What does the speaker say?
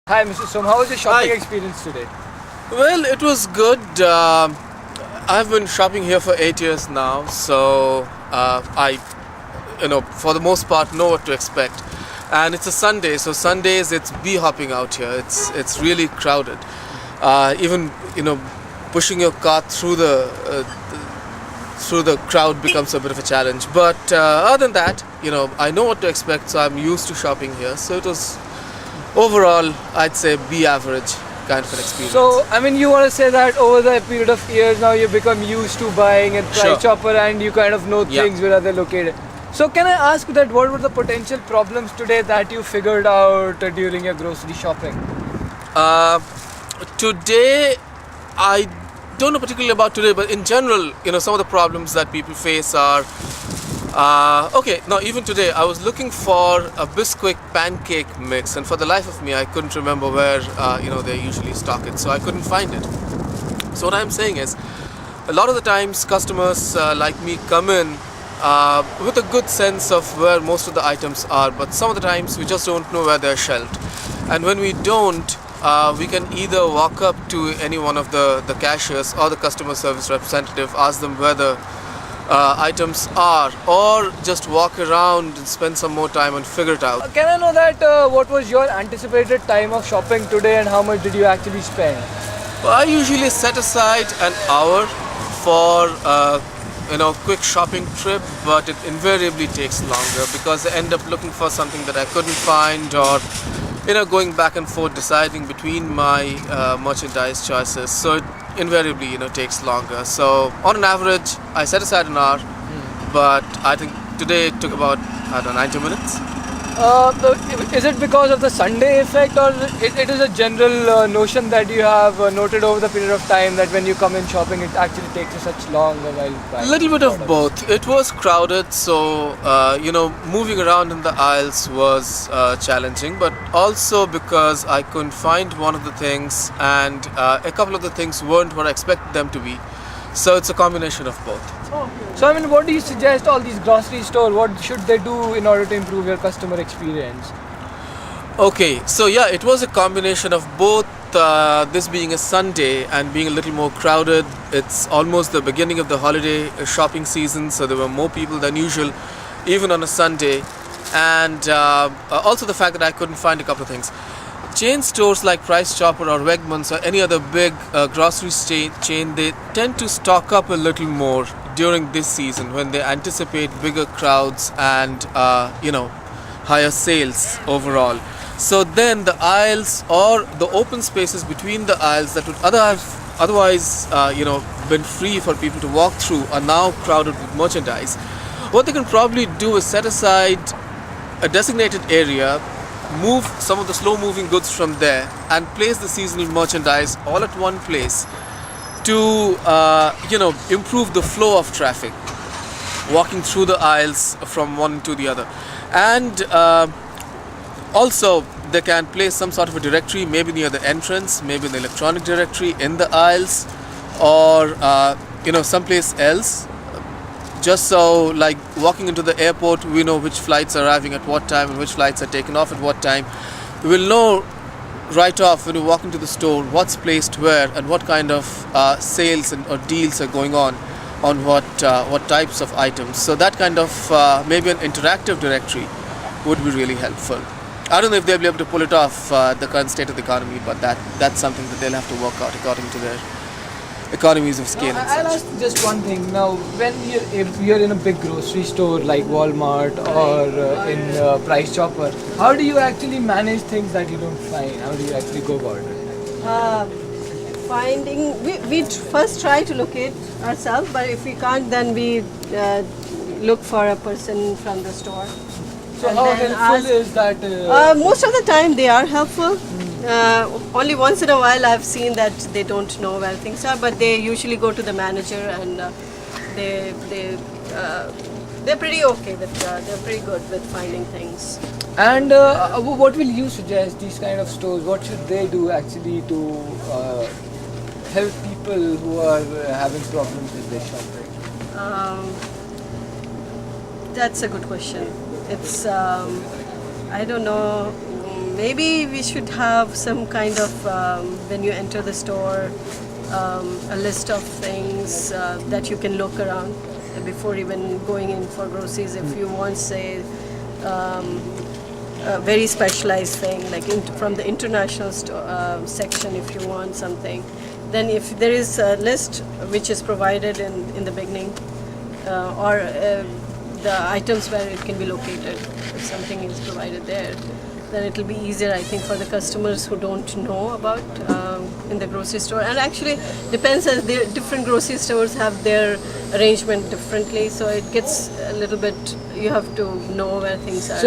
Hi, Mr. Som. How was your shopping Hi. experience today? Well, it was good. I've been shopping here for 8 years now, so for the most part, know what to expect. And it's a Sunday, so Sundays it's bee hopping out here. It's really crowded. Even pushing your cart through the crowd becomes a bit of a challenge. But other than that, I know what to expect, so I'm used to shopping here. So it was overall, I'd say, be average kind of an experience. So, you want to say that over the period of years now you become used to buying at Price Sure. Chopper and you kind of know Yeah. things where they're located. So, can I ask that what were the potential problems today that you figured out during your grocery shopping? Today, I don't know particularly about today, but in general, some of the problems that people face are okay. Now, even today, I was looking for a Bisquick pancake mix, and for the life of me, I couldn't remember where they usually stock it, so I couldn't find it. So what I'm saying is, a lot of the times, customers like me come in with a good sense of where most of the items are, but some of the times we just don't know where they're shelved, and when we don't, we can either walk up to any one of the cashiers or the customer service representative, ask them where the items are, or just walk around and spend some more time and figure it out. Can I know that what was your anticipated time of shopping today and how much did you actually spend? Well, I usually set aside an hour for quick shopping trip, but it invariably takes longer because I end up looking for something that I couldn't find, or going back and forth deciding between my merchandise choices. So it invariably takes longer. So on an average, I set aside an hour, but I think today it took about 90 minutes. Is it because of the Sunday effect, or it is a general notion that you have noted over the period of time that when you come in shopping it actually takes you such long a while A buying little bit of products? both. It was crowded, so moving around in the aisles was challenging, but also because I couldn't find one of the things, and a couple of the things weren't what I expected them to be. So it's a combination of both. So what do you suggest all these grocery stores, what should they do in order to improve your customer experience? Okay, so yeah, it was a combination of both. This being a Sunday and being a little more crowded, it's almost the beginning of the holiday shopping season, so there were more people than usual, even on a Sunday, and also the fact that I couldn't find a couple of things. Chain stores like Price Chopper or Wegmans or any other big grocery chain, they tend to stock up a little more during this season when they anticipate bigger crowds and higher sales overall. So then the aisles or the open spaces between the aisles that would otherwise been free for people to walk through are now crowded with merchandise. What they can probably do is set aside a designated area, move some of the slow moving goods from there, and place the seasonal merchandise all at one place to improve the flow of traffic walking through the aisles from one to the other. And also they can place some sort of a directory, maybe near the entrance, maybe the electronic directory in the aisles, or someplace else, just so, like walking into the airport, we know which flights are arriving at what time and which flights are taken off at what time. We will know right off when we walk into the store what's placed where and what kind of sales or deals are going on what types of items. So that kind of maybe an interactive directory would be really helpful. I don't know if they'll be able to pull it off the current state of the economy, but that's something that they'll have to work out according to their economies of scale. And I'll such. ask just one thing. Now, if you're in a big grocery store like Walmart or in Price Chopper, how do you actually manage things that you don't find? How do you actually go about it? We first try to locate ourselves, but if we can't, then we look for a person from the store. So And how then helpful is that? Most of the time they are helpful. Only once in a while I've seen that they don't know where things are, but they usually go to the manager, and they're pretty okay with they're pretty good with finding things. And what will you suggest these kind of stores? What should they do actually to help people who are having problems with their shopping? That's a good question. It's I don't know. Maybe we should have some kind of, when you enter the store, a list of things that you can look around before even going in for groceries. If you want, say, a very specialized thing, like from the international section, if you want something, then if there is a list which is provided in the beginning, or the items where it can be located, if something is provided there, then it will be easier, I think, for the customers who don't know about in the grocery store. And actually depends, as the different grocery stores have their arrangement differently, so it gets a little bit, you have to know where things are.